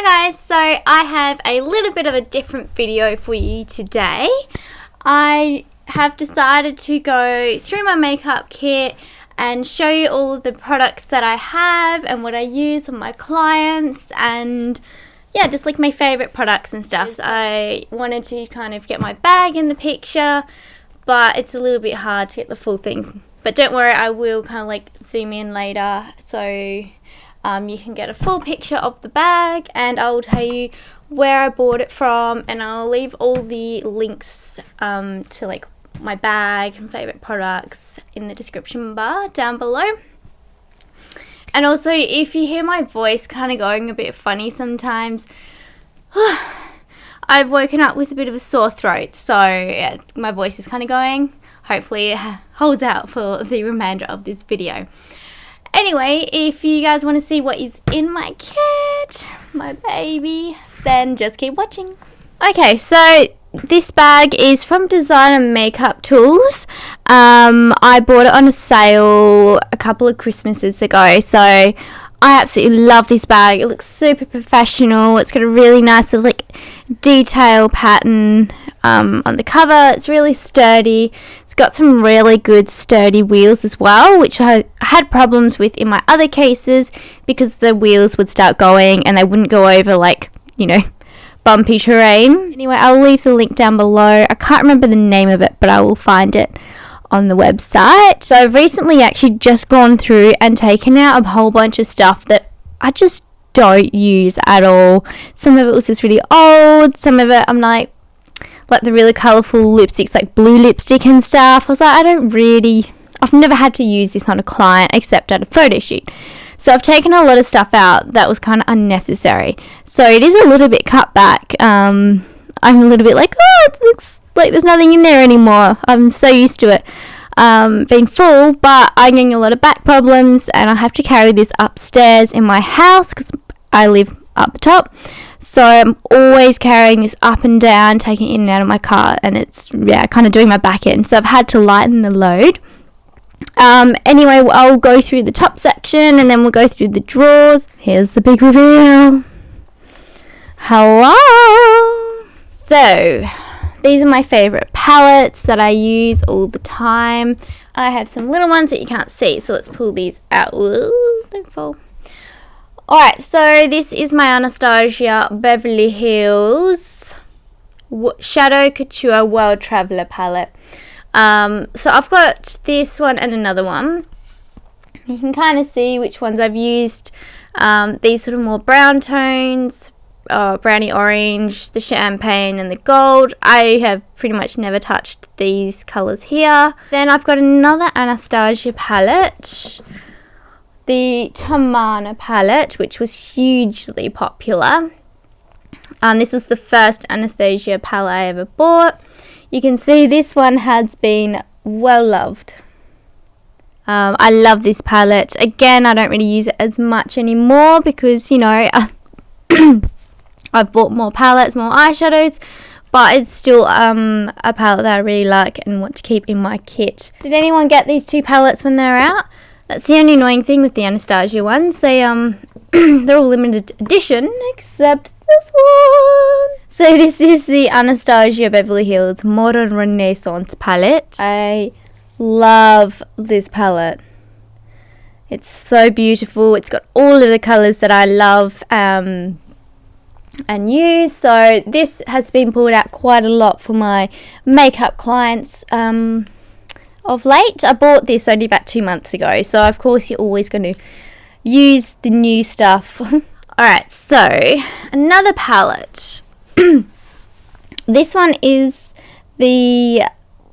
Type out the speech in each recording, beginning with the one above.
Hi guys, so I have a little bit of a different video for you today. I have decided to go through my makeup kit and show you all of the products that I have and what I use on my clients, and yeah, just like my favorite products and stuff. I wanted to kind of get my bag in the picture, but it's a little bit hard to get the full thing. But don't worry, I will kind of like zoom in later so you can get a full picture of the bag, and I'll tell you where I bought it from, and I'll leave all the links to like my bag and favorite products in the description bar down below. And also, if you hear my voice kind of going a bit funny sometimes, I've woken up with a bit of a sore throat, so yeah, my voice is kind of going. Hopefully it holds out for the remainder of this video. Anyway, if you guys want to see what is in my kit, my baby, then just keep watching. Okay, so this bag is from Designer Makeup Tools. I bought it on a sale a couple of Christmases ago, so I absolutely love this bag. It looks super professional. It's got a really nice sort of like detail pattern on the cover. It's really sturdy. It's got some really good sturdy wheels as well, which I had problems with in my other cases because the wheels would start going and they wouldn't go over, like, you know, bumpy terrain. Anyway, I'll leave the link down below. I can't remember the name of it, but I will find it on the website. So I've recently actually just gone through and taken out a whole bunch of stuff that I just don't use at all. Some of it was just really old. Some of it I'm like the really colourful lipsticks, like blue lipstick and stuff. I was like, I've never had to use this on a client except at a photo shoot. So I've taken a lot of stuff out that was kind of unnecessary. So it is a little bit cut back. I'm a little bit like, oh, it looks like there's nothing in there anymore. I'm so used to it being full, but I'm getting a lot of back problems and I have to carry this upstairs in my house because I live up the top. So I'm always carrying this up and down, taking it in and out of my car, and it's, yeah, kind of doing my back in. So I've had to lighten the load. Anyway, I'll go through the top section and then we'll go through the drawers. Here's the big reveal. Hello! So, these are my favourite palettes that I use all the time. I have some little ones that you can't see, so let's pull these out. Ooh, don't fall. Alright, so this is my Anastasia Beverly Hills Shadow Couture World Traveller palette. So I've got this one and another one. You can kind of see which ones I've used. These sort of more brown tones, brownie orange, the champagne and the gold. I have pretty much never touched these colours here. Then I've got another Anastasia palette, the Tamana palette, which was hugely popular. This was the first Anastasia palette I ever bought. You can see this one has been well loved. I love this palette. Again, I don't really use it as much anymore because, you know, I've bought more palettes, more eyeshadows, but it's still a palette that I really like and want to keep in my kit. Did anyone get these two palettes when they were out? That's the only annoying thing with the Anastasia ones. They they're all limited edition except this one. So this is the Anastasia Beverly Hills Modern Renaissance palette. I love this palette. It's so beautiful. It's got all of the colours that I love and use. So this has been pulled out quite a lot for my makeup clients of late. I bought this only about 2 months ago, so of course you're always going to use the new stuff. Alright, so another palette. This one is the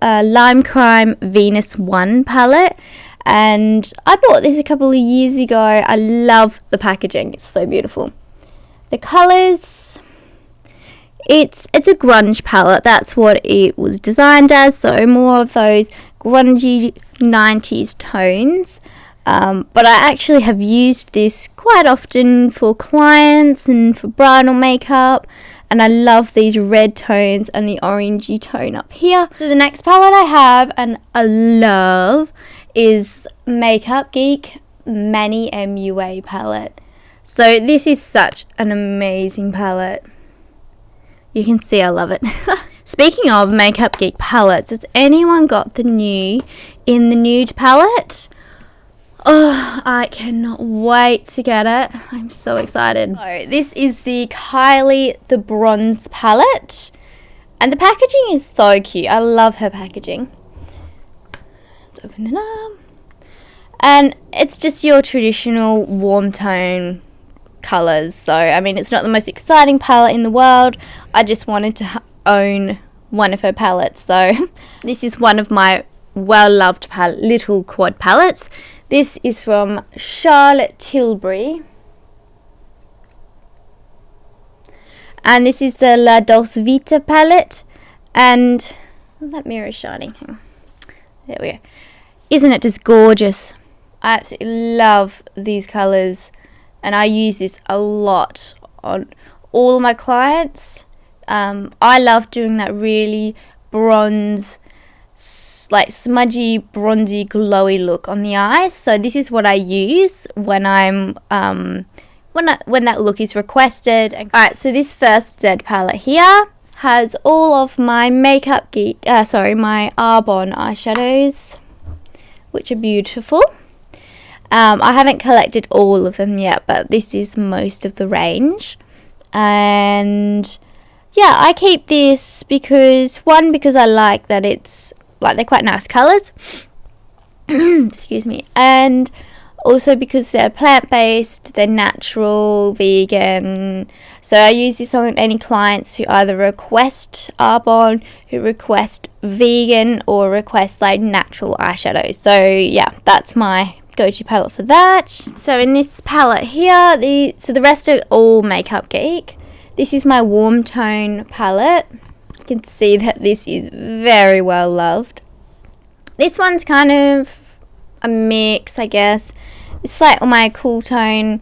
Lime Crime Venus 1 palette, and I bought this a couple of years ago. I love the packaging. It's so beautiful. The colours, it's a grunge palette. That's what it was designed as, so more of those grungy 90s tones. But I actually have used this quite often for clients and for bridal makeup, and I love these red tones and the orangey tone up here. So the next palette I have and I love is Makeup Geek Mani MUA palette. So this is such an amazing palette. You can see I love it. Speaking of Makeup Geek palettes, has anyone got the new in the nude palette? Oh, I cannot wait to get it. I'm so excited. So this is the Kylie the Bronze palette. And the packaging is so cute. I love her packaging. Let's open it up. And it's just your traditional warm tone colours. So, I mean, it's not the most exciting palette in the world. I just wanted to own one of her palettes. So, this is one of my well-loved little quad palettes. This is from Charlotte Tilbury. And this is the La Dolce Vita palette. And that mirror is shining. There we go. Isn't it just gorgeous? I absolutely love these colours. And I use this a lot on all of my clients. I love doing that really bronze, like smudgy, bronzy, glowy look on the eyes. So this is what I use when I'm when that look is requested. Alright, so this first Z palette here has all of my my Arbonne eyeshadows, which are beautiful. I haven't collected all of them yet, but this is most of the range. And yeah, I keep this because I like that it's like they're quite nice colours. Excuse me. And also because they're plant-based, they're natural, vegan. So I use this on any clients who either request Arbonne, who request vegan, or request like natural eyeshadows. So yeah, that's my go-to palette for that. So in this palette here, the rest are all Makeup Geek. This is my warm tone palette. You can see that this is very well loved. This one's kind of a mix, I guess. It's like all my cool tone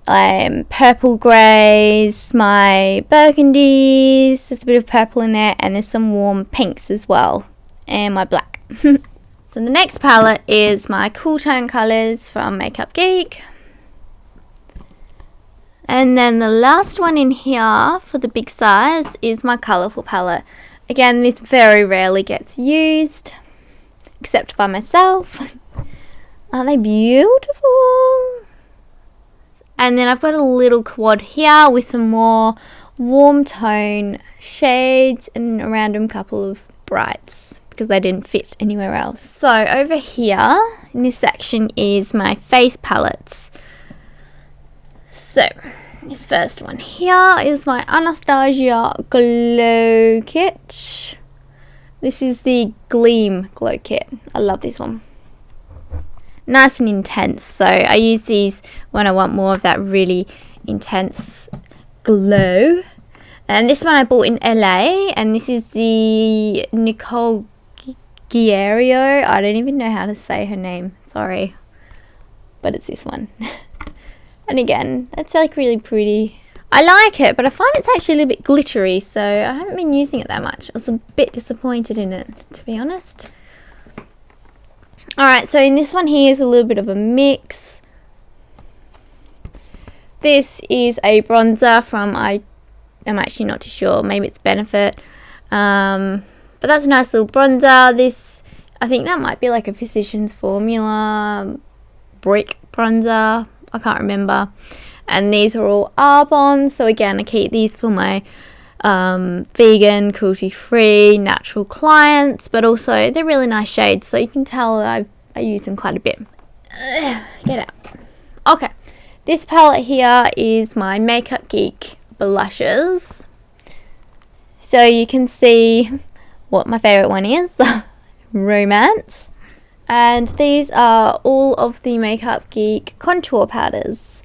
purple greys, my burgundies, there's a bit of purple in there, and there's some warm pinks as well, and my black. So the next palette is my cool tone colours from Makeup Geek. And then the last one in here for the big size is my colourful palette. Again, this very rarely gets used, except by myself. Aren't they beautiful? And then I've got a little quad here with some more warm tone shades and a random couple of brights, because they didn't fit anywhere else. So over here in this section is my face palettes. So this first one here is my Anastasia Glow Kit. This is the Gleam Glow Kit. I love this one. Nice and intense. So I use these when I want more of that really intense glow. And this one I bought in LA, and this is the Nicole Guerriero. I don't even know how to say her name, sorry, but it's this one. And again, it's like really pretty. I like it, but I find it's actually a little bit glittery, so I haven't been using it that much. I was a bit disappointed in it, to be honest. Alright, so in this one here is a little bit of a mix. This is a bronzer from, I'm actually not too sure, maybe it's Benefit. But that's a nice little bronzer. This, I think that might be like a Physicians Formula brick bronzer. I can't remember. And these are all Arbonne. So again, I keep these for my vegan, cruelty-free, natural clients. But also, they're really nice shades. So you can tell I use them quite a bit. Get out. Okay. This palette here is my Makeup Geek blushes. So you can see what my favourite one is, the Romance. And these are all of the Makeup Geek contour powders,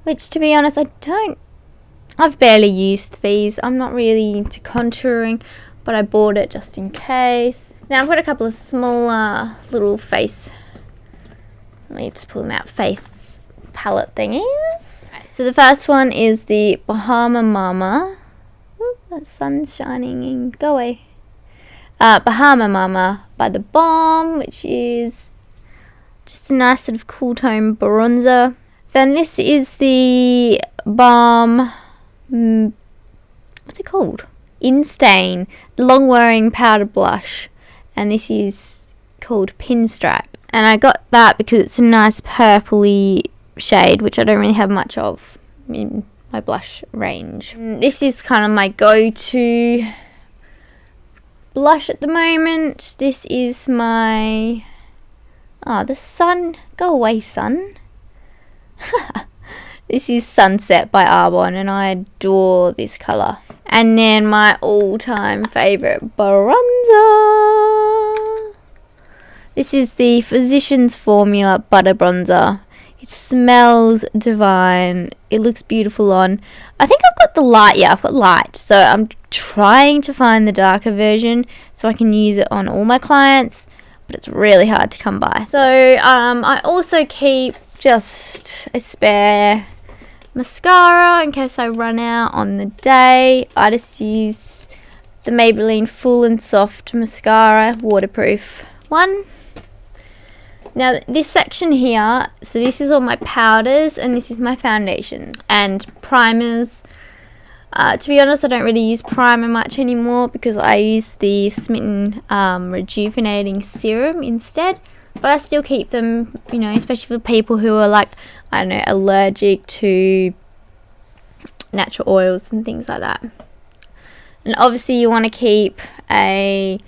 which, to be honest, I've barely used these. I'm not really into contouring, but I bought it just in case. Now I've got a couple of smaller little face, let me just pull them out, face palette thingies. So the first one is the Bahama Mama. Ooh, the sun's shining in, go away. Bahama Mama by The Balm, which is just a nice sort of cool tone bronzer. Then this is the Balm, what's it called? Instain long wearing powder blush, and this is called Pinstripe, and I got that because it's a nice purpley shade, which I don't really have much of in my blush range. This is kind of my go-to blush at the moment. This is my the sun, go away sun. This is Sunset by Arbonne, and I adore this colour. And then my all-time favourite bronzer. This is the Physicians Formula Butter Bronzer. It smells divine. It looks beautiful on. I think I've got the light. Yeah, I've got light. So I'm trying to find the darker version so I can use it on all my clients, but it's really hard to come by. So I also keep just a spare mascara in case I run out on the day. I just use the Maybelline Full and Soft Mascara, waterproof one. Now this section here, so this is all my powders and this is my foundations and primers. To be honest, I don't really use primer much anymore because I use the Smitten Rejuvenating Serum instead. But I still keep them, you know, especially for people who are like, I don't know, allergic to natural oils and things like that. And obviously you want to keep a,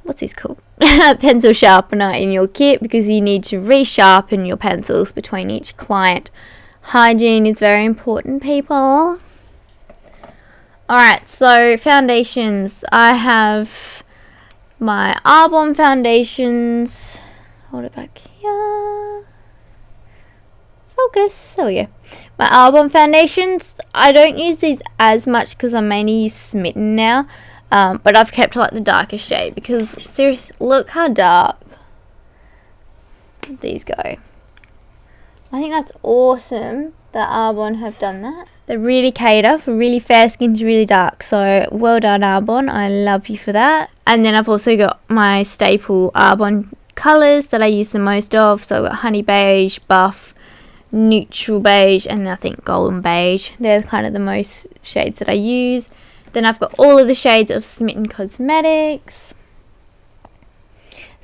what's this called? Pencil sharpener in your kit because you need to resharpen your pencils between each client. Hygiene is very important, people. Alright, so foundations. I have my Arbonne foundations. Hold it back here. Focus. There we go. My Arbonne foundations. I don't use these as much because I mainly use Smitten now. But I've kept like the darkest shade because seriously, look how dark these go. I think that's awesome that Arbonne have done that. They really cater for really fair skin to really dark. So well done, Arbonne. I love you for that. And then I've also got my staple Arbonne colours that I use the most of. So I've got honey beige, buff, neutral beige, and I think golden beige. They're kind of the most shades that I use. Then I've got all of the shades of Smitten Cosmetics.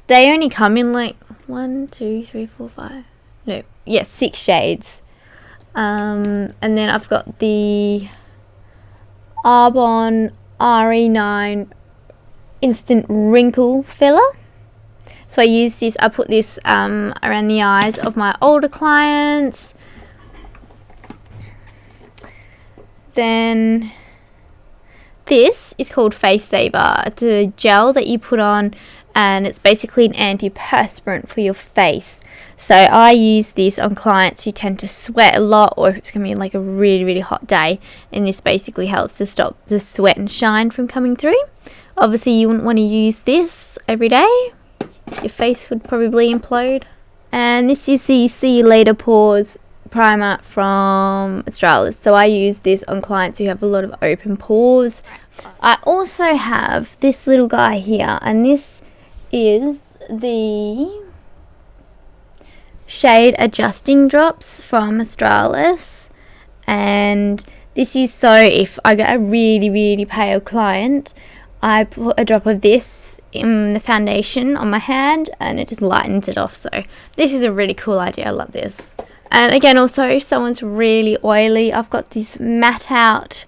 They only come in like 6 shades. And then I've got the Arbonne RE9 Instant Wrinkle Filler. So I use this, I put this around the eyes of my older clients. Then this is called Face Saver. It's a gel that you put on and it's basically an antiperspirant for your face. So I use this on clients who tend to sweat a lot or if it's going to be like a really, really hot day, and this basically helps to stop the sweat and shine from coming through. Obviously you wouldn't want to use this every day. Your face would probably implode. And this is the See You Later Pores primer from Australis. So I use this on clients who have a lot of open pores. I also have this little guy here, and this is the shade Adjusting Drops from Australis. And this is so if I get a really, really pale client, I put a drop of this in the foundation on my hand and it just lightens it off. So this is a really cool idea. I love this. And again, also if someone's really oily, I've got this matte out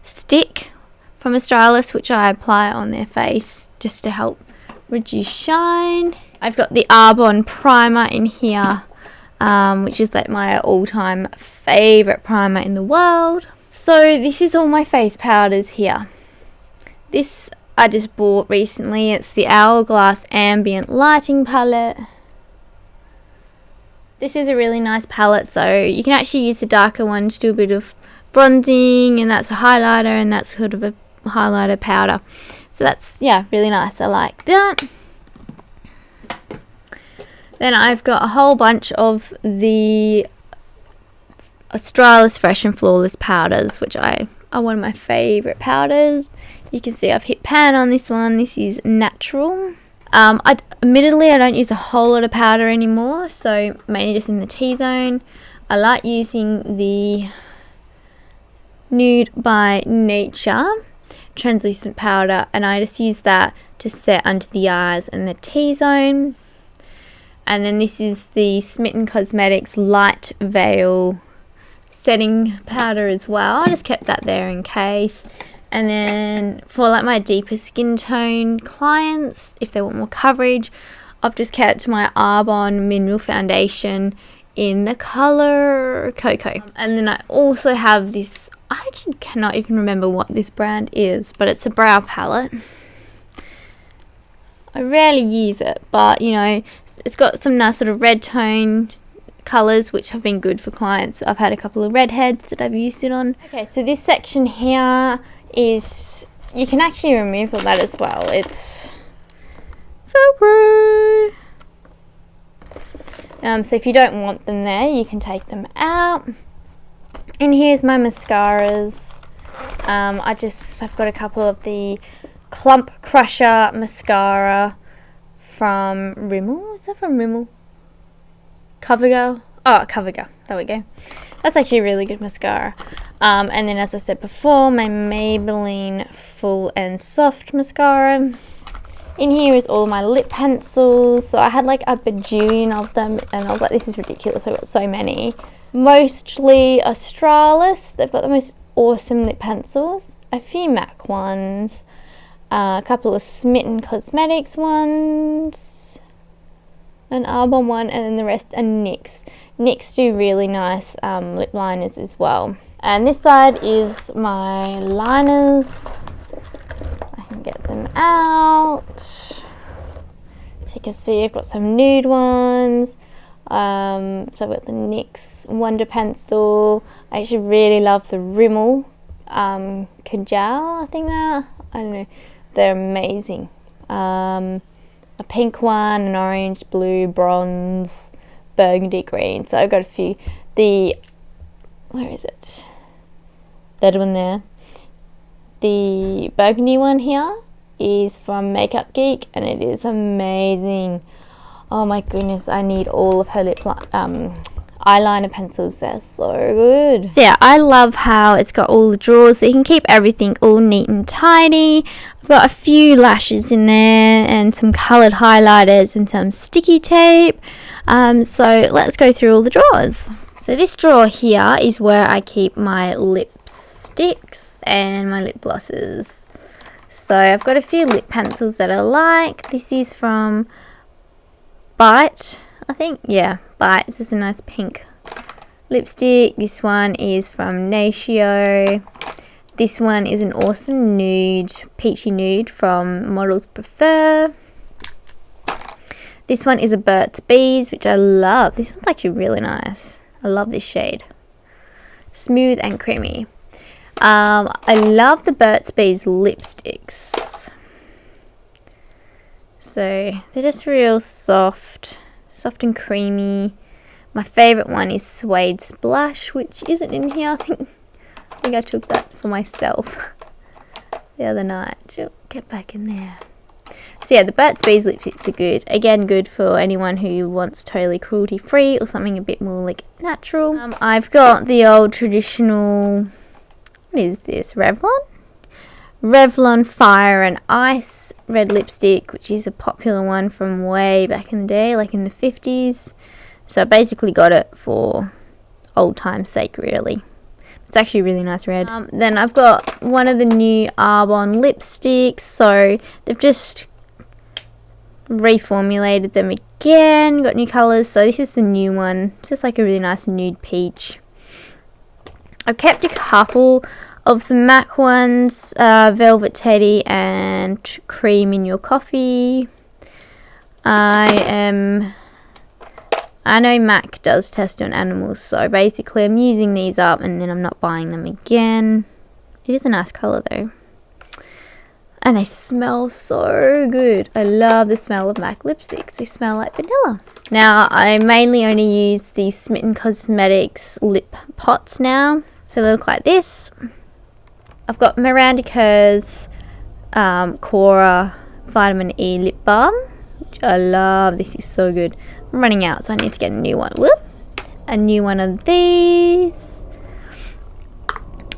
stick from Australis which I apply on their face just to help reduce shine. I've got the Arbonne primer in here, which is like my all-time favourite primer in the world. So this is all my face powders here. This I just bought recently. It's the Hourglass Ambient Lighting Palette. This is a really nice palette, so you can actually use the darker one to do a bit of bronzing, and that's a highlighter, and that's sort of a highlighter powder. So that's, yeah, really nice. I like that. Then I've got a whole bunch of the Australis Fresh and Flawless powders, which are one of my favourite powders. You can see I've hit pan on this one. This is natural. Admittedly, I don't use a whole lot of powder anymore, so mainly just in the T-zone. I like using the Nude by Nature translucent powder, and I just use that to set under the eyes and the T-zone. And then this is the ᴡＧSOᴛ Light Veil setting powder as well. I just kept that there in case. And then for like my deeper skin tone clients, if they want more coverage, I've just kept my Arbonne Mineral Foundation in the colour Cocoa. And then I also have this, I actually cannot even remember what this brand is, but it's a brow palette. I rarely use it, but you know, it's got some nice sort of red tone colours which have been good for clients. I've had a couple of redheads that I've used it on. Okay, so this section here is, you can actually remove all that as well. It's Velcro. So if you don't want them there, you can take them out. And here's my mascaras. I've got a couple of the Clump Crusher mascara from Rimmel. Is that from Rimmel? CoverGirl. Oh, CoverGirl. There we go. That's actually a really good mascara. And then, as I said before, my Maybelline Full and Soft mascara. In here is all my lip pencils. So I had like a bajillion of them, and I was like, this is ridiculous. I've got so many. Mostly Australis. They've got the most awesome lip pencils. A few MAC ones. A couple of ᴡGSOᴛ ones. An Arbonne one, and then the rest are NYX. NYX do really nice lip liners as well. And this side is my liners. I can get them out. So you can see I've got some nude ones. So I've got the NYX Wonder Pencil. I actually really love the Rimmel Kajal, I think that. I don't know. They're amazing. A pink one, an orange, blue, bronze, burgundy green. So I've got a few. Where is it? That one there. The burgundy one here is from Makeup Geek, and it is amazing. Oh my goodness, I need all of her eyeliner pencils. They're so good. So yeah, I love how it's got all the drawers, so you can keep everything all neat and tidy. I've got a few lashes in there and some coloured highlighters and some sticky tape. So let's go through all the drawers. So this drawer here is where I keep my lipsticks and my lip glosses. So I've got a few lip pencils that I like. This is from Bite, I think. Yeah, Bite. This is a nice pink lipstick. This one is from Eyeshadow. This one is an awesome nude, peachy nude from Models Prefer. This one is a Burt's Bees, which I love. This one's actually really nice. I love this shade. Smooth and creamy. I love the Burt's Bees lipsticks. So they're just real soft and creamy. My favourite one is Suede Splash, which isn't in here. I think I took that for myself the other night. Get back in there. So yeah, the Burt's Bees lipsticks are good. Again, good for anyone who wants totally cruelty free or something a bit more like natural. I've got the old traditional, what is this, Revlon Fire and Ice red lipstick, which is a popular one from way back in the day, like in the 50s. So I basically got it for old time's sake, really. It's actually a really nice red. Then I've got one of the new Arbonne lipsticks. So they've just reformulated them again, got new colours. So this is the new one. It's just like a really nice nude peach. I've kept a couple of the MAC ones, Velvet Teddy and Cream in Your Coffee. I know MAC does test on animals, so basically I'm using these up and then I'm not buying them again. It is a nice colour though. And they smell so good. I love the smell of MAC lipsticks. They smell like vanilla. Now, I mainly only use the ᴡGSOᴛ lip pots now. So they look like this. I've got Miranda Kerr's Cora Vitamin E Lip Balm, which I love. This is so good. I'm running out, so I need to get a new one. Whoop. a new one of these.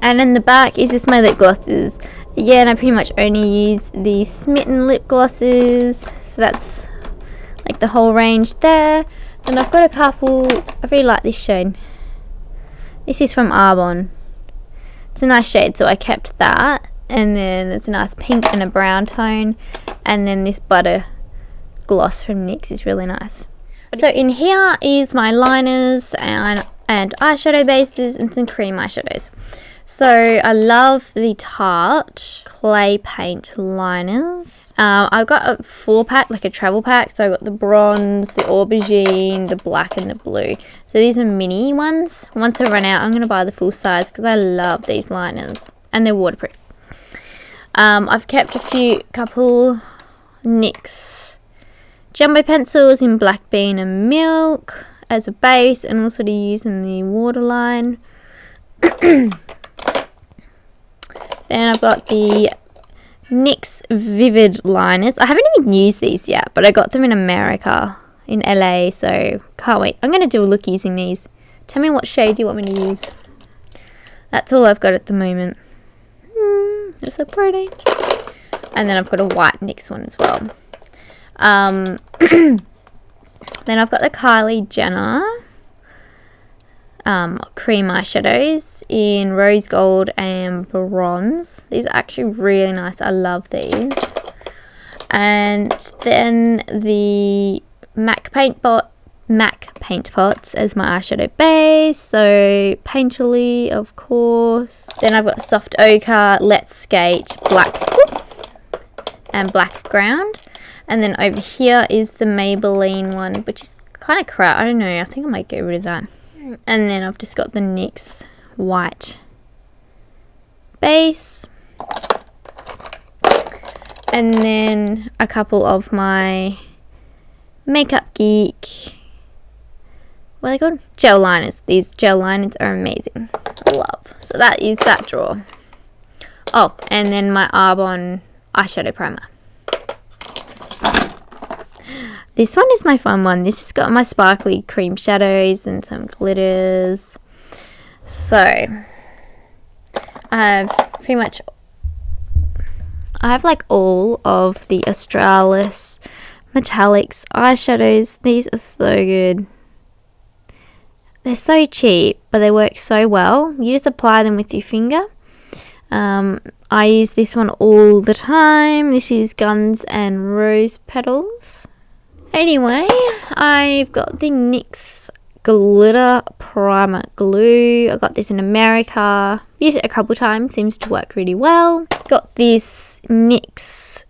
And in the back is just my lip glosses. Again, I pretty much only use the Smitten lip glosses, so that's like the whole range there. Then I've got a couple, I really like this shade. This is from Arbonne. It's a nice shade, so I kept that. And then there's a nice pink and a brown tone. And then this butter gloss from NYX is really nice. So in here is my liners and eyeshadow bases and some cream eyeshadows. So I love the Tarte clay paint liners. I've got a 4-pack, like a travel pack. So I've got the bronze, the aubergine, the black and the blue. So these are mini ones. Once I run out, I'm going to buy the full size because I love these liners. And they're waterproof. I've kept a couple NYX jumbo pencils in black bean and milk as a base, and also to use in the waterline. Then I've got the NYX Vivid liners. I haven't even used these yet, but I got them in America, in LA, so can't wait. I'm going to do a look using these. Tell me what shade you want me to use. That's all I've got at the moment. They're so pretty. And then I've got a white NYX one as well. Then I've got the Kylie Jenner cream eyeshadows in rose gold and bronze. These are actually really nice. I love these. And then the MAC paint pots as my eyeshadow base. So Painterly, of course. Then I've got Soft Ochre, Let's Skate, black and black ground. And then over here is the Maybelline one, which is kind of crap. I don't know. I think I might get rid of that. And then I've just got the NYX white base. And then a couple of my Makeup Geek, what are they called? Gel liners. These gel liners are amazing. I love. So that is that drawer. Oh, and then my Arbonne eyeshadow primer. This one is my fun one. This has got my sparkly cream shadows and some glitters. So I have like all of the Australis metallics eyeshadows. These are so good. They're so cheap, but they work so well. You just apply them with your finger. I use this one all the time. This is Guns and Rose Petals. Anyway, I've got the NYX Glitter Primer Glue. I got this in America. Used it a couple times. Seems to work really well. Got this NYX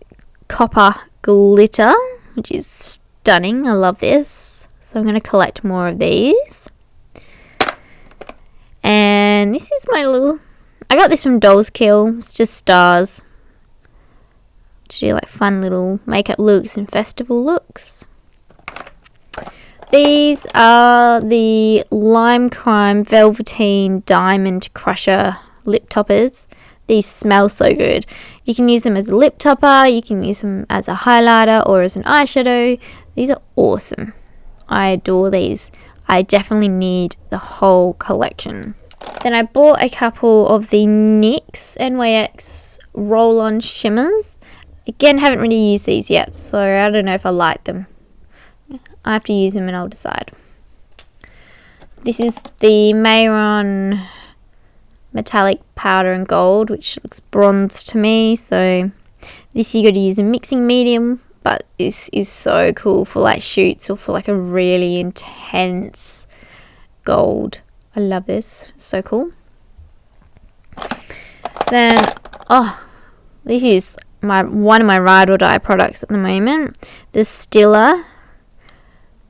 Copper Glitter, which is stunning. I love this. So I'm going to collect more of these. And this is my little... I got this from Dolls Kill. It's just stars. To do like fun little makeup looks and festival looks. These are the Lime Crime Velveteen Diamond Crusher lip toppers. These smell so good. You can use them as a lip topper, you can use them as a highlighter or as an eyeshadow. These are awesome. I adore these. I definitely need the whole collection. Then I bought a couple of the NYX NYX Roll-On Shimmers. Again, haven't really used these yet, so I don't know if I like them. I have to use them and I'll decide. This is the Mayron Metallic Powder and Gold, which looks bronze to me. So this you got to use a mixing medium, but this is so cool for like shoots or for like a really intense gold. I love this. It's so cool. Then, this is one of my ride or die products at the moment. The Stila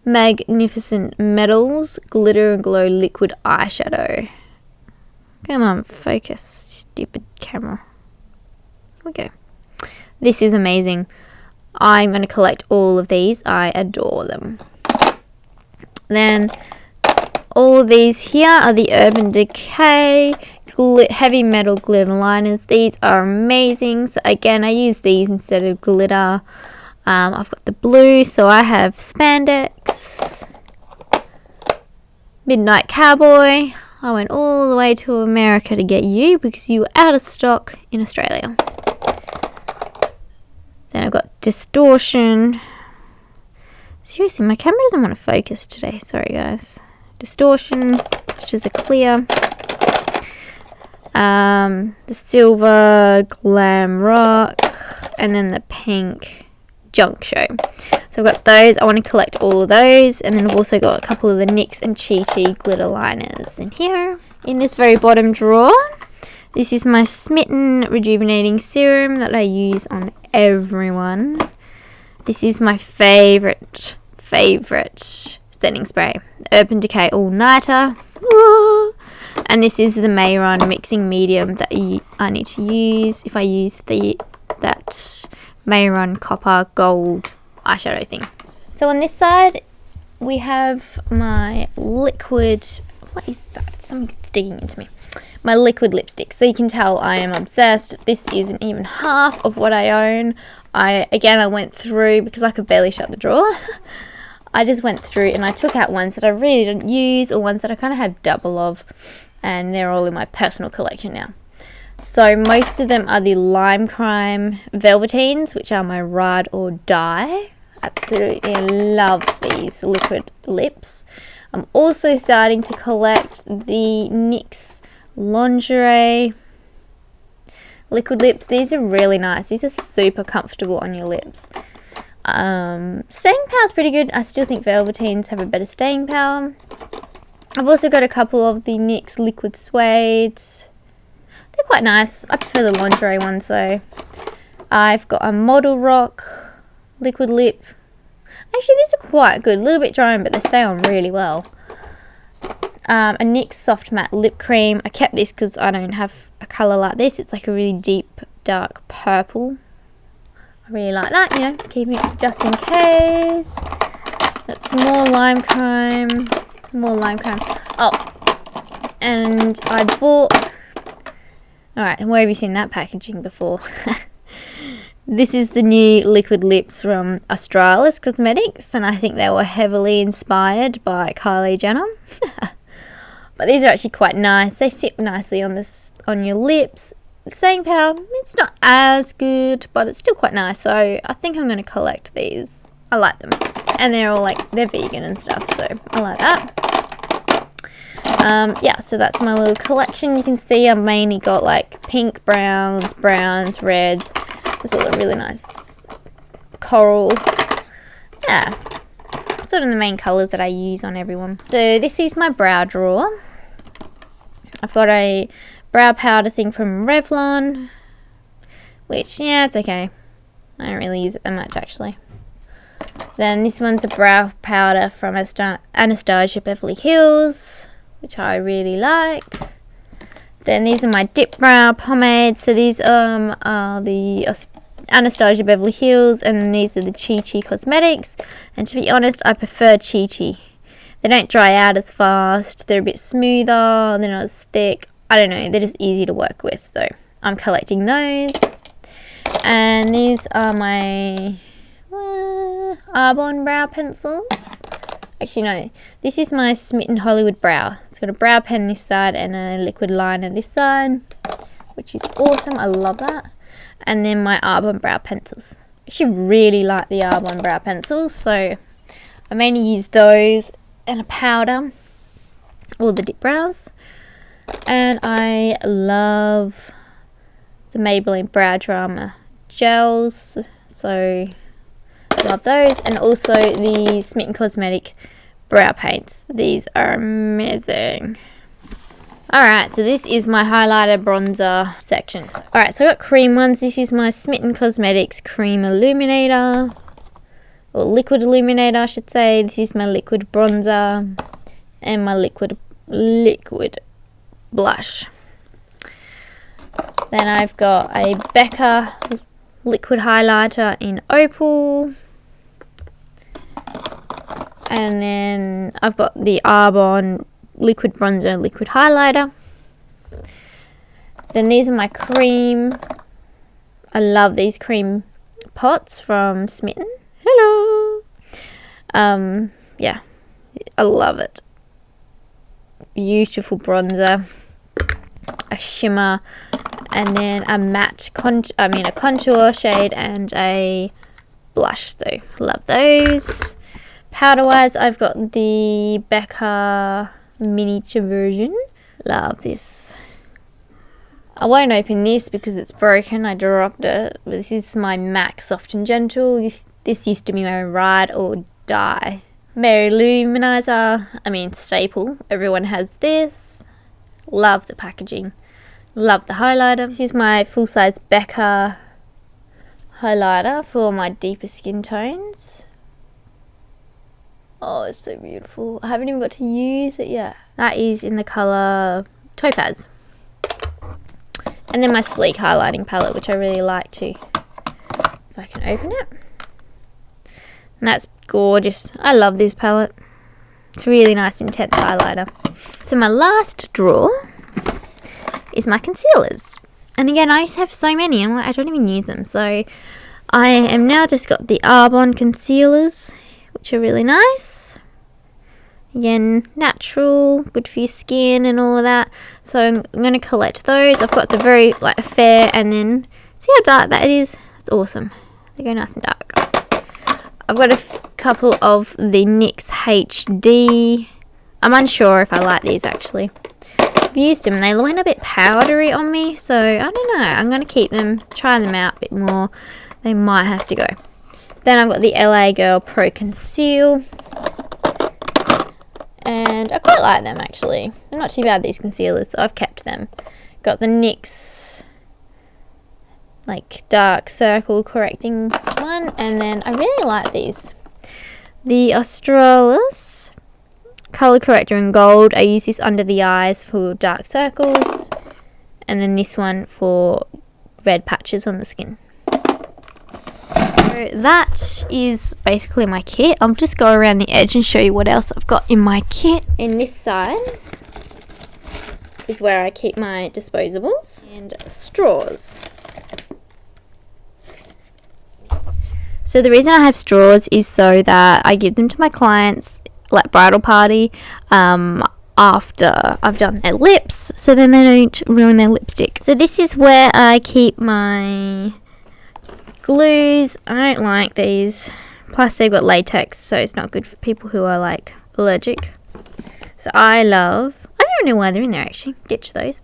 Magnificent Metals Glitter and Glow Liquid Eyeshadow. Come on, focus, stupid camera. Here we go. This is amazing. I'm going to collect all of these. I adore them. Then all of these here are the Urban Decay Heavy Metal Glitter Liners. These are amazing. So again, I use these instead of glitter. I've got the blue, so I have spandex. Midnight Cowboy. I went all the way to America to get you because you were out of stock in Australia. Then I've got Distortion. Seriously, my camera doesn't want to focus today. Sorry, guys. Distortion, which is a clear. The silver Glam Rock. And then the pink Junk Show. So I've got those. I want to collect all of those. And then I've also got a couple of the NYX and Chi Chi glitter liners in here. In this very bottom drawer, this is my Smitten Rejuvenating Serum that I use on everyone. This is my favourite setting spray. Urban Decay All Nighter. And this is the Mayron Mixing Medium that I need to use if I use that Mayron Copper Gold eyeshadow thing. So on this side, we have my liquid... What is that? Something's digging into me. My liquid lipstick. So you can tell I am obsessed. This isn't even half of what I own. I went through, because I could barely shut the drawer. I just went through and I took out ones that I really didn't use or ones that I kind of have double of. And they're all in my personal collection now. So most of them are the Lime Crime Velveteens, which are my ride or die. Absolutely love these liquid lips. I'm also starting to collect the NYX Lingerie liquid lips. These are really nice. These are super comfortable on your lips. Staying power is pretty good. I still think Velveteens have a better staying power. I've also got a couple of the NYX liquid suedes. They're quite nice. I prefer the lingerie ones though. I've got a Model Rock liquid lip. Actually, these are quite good. A little bit dry, but they stay on really well. A NYX Soft Matte Lip Cream. I kept this because I don't have a colour like this. It's like a really deep, dark purple. I really like that, you know, keeping it just in case. That's more Lime Crime. More Lime Crime. Oh, and I bought... Alright, where have you seen that packaging before? This is the new liquid lips from Australis Cosmetics, and I think they were heavily inspired by Kylie Jenner. But these are actually quite nice. They sit nicely on your lips. The staying power, it's not as good, but it's still quite nice. So I think I'm going to collect these. I like them. And they're all like, they're vegan and stuff, so I like that. Yeah, so that's my little collection. You can see I've mainly got like pink, browns, reds. This is a really nice coral. Yeah, sort of the main colours that I use on everyone. So this is my brow drawer. I've got a brow powder thing from Revlon, which, yeah, it's okay. I don't really use it that much actually. Then this one's a brow powder from Anastasia Beverly Hills, which I really like. Then these are my dip brow pomades. So these are the Anastasia Beverly Hills, and these are the Chi Chi Cosmetics. And to be honest, I prefer Chi Chi. They don't dry out as fast. They're a bit smoother. They're not as thick. I don't know. They're just easy to work with. So I'm collecting those. And these are my Arbonne brow pencils. Actually, no. This is my Smitten Hollywood Brow. It's got a brow pen this side and a liquid liner this side, which is awesome. I love that. And then my Arbonne brow pencils. I actually really like the Arbonne brow pencils, so I mainly use those and a powder, all the dip brows. And I love the Maybelline Brow Drama gels, so I love those. And also the Smitten Cosmetic brow paints. These are amazing. Alright, so this is my highlighter bronzer section. Alright, so I got cream ones. This is my Smitten Cosmetics Cream Illuminator. Or Liquid Illuminator, I should say. This is my liquid bronzer. And my liquid blush. Then I've got a Becca liquid highlighter in Opal. And then I've got the Arbonne liquid bronzer, liquid highlighter. Then these are my cream. I love these cream pots from Smitten. Hello. Yeah, I love it. beautiful bronzer, a shimmer, and then a matte a contour shade and a blush. So love those. Powder wise, I've got the Becca miniature version. Love this. I won't open this because it's broken. I dropped it. But this is my MAC Soft and Gentle. This used to be my ride or die. Mary Luminizer. Staple. Everyone has this. Love the packaging. Love the highlighter. This is my full-size Becca highlighter for my deeper skin tones. Oh, it's so beautiful. I haven't even got to use it yet. That is in the colour Topaz. And then my Sleek highlighting palette, which I really like too. If I can open it. And that's gorgeous. I love this palette. It's really nice, intense highlighter. So my last drawer is my concealers. And again, I used to have so many and I don't even use them. So I am now just got the Arbonne concealers, which are really nice. Again, natural, good for your skin and all of that. So I'm going to collect those. I've got the very fair, and then see how dark that is. It's awesome. They go nice and dark. I've got a couple of the NYX HD. I'm unsure if I like these actually. I've used them and they went a bit powdery on me, so I don't know. I'm going to keep them, try them out a bit more. They might have to go. Then I've got the LA Girl Pro Conceal. And I quite like them actually. They're not too bad, these concealers, so I've kept them. Got the NYX dark circle correcting one, and then I really like these. The Australis Colour Corrector in Gold. I use this under the eyes for dark circles, and then this one for red patches on the skin. So that is basically my kit. I'll just go around the edge and show you what else I've got in my kit. In this side is where I keep my disposables and straws. So the reason I have straws is so that I give them to my clients, like bridal party, after I've done their lips, so then they don't ruin their lipstick. So this is where I keep my glues. I don't like these, plus they've got latex, so it's not good for people who are allergic. So I don't know why they're in there actually. Ditch those.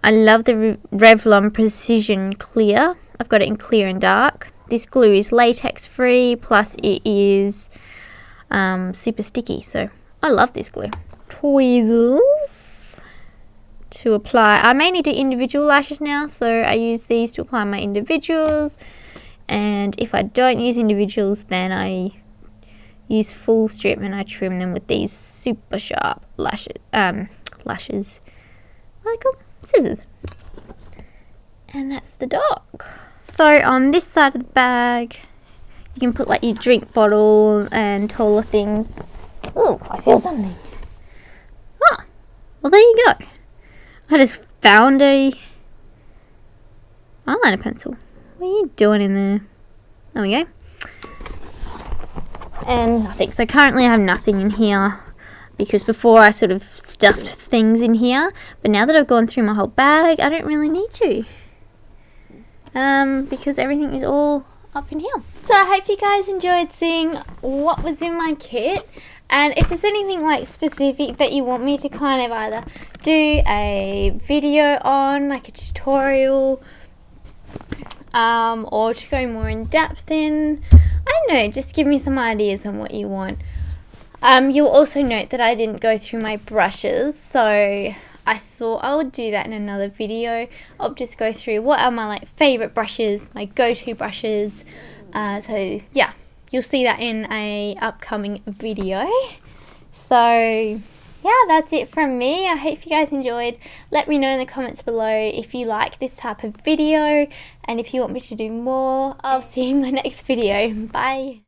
I love the Revlon Precision Clear. I've got it in clear and dark. This glue is latex free, plus it is super sticky, so I love this glue. Tweezers to apply. I mainly do individual lashes now, so I use these to apply my individuals, and if I don't use individuals, then I use full strip and I trim them with these super sharp lashes. What are they called? Scissors. And that's the dog. So on this side of the bag, you can put your drink bottle and taller things. Oh, I feel something. Ah, well there you go. I just found a eyeliner pencil. What are you doing in there? There we go. And nothing. So currently I have nothing in here, because before I sort of stuffed things in here, but now that I've gone through my whole bag, I don't really need to. Because everything is all up in here. So I hope you guys enjoyed seeing what was in my kit, and if there's anything specific that you want me to kind of either do a video on, like a tutorial, or to go more in depth in, I don't know, just give me some ideas on what you want. You'll also note that I didn't go through my brushes, so I thought I would do that in another video. I'll just go through what are my favorite brushes, my go-to brushes. So yeah, you'll see that in a upcoming video. So yeah, that's it from me. I hope you guys enjoyed. Let me know in the comments below if you like this type of video and if you want me to do more. I'll see you in my next video. Bye.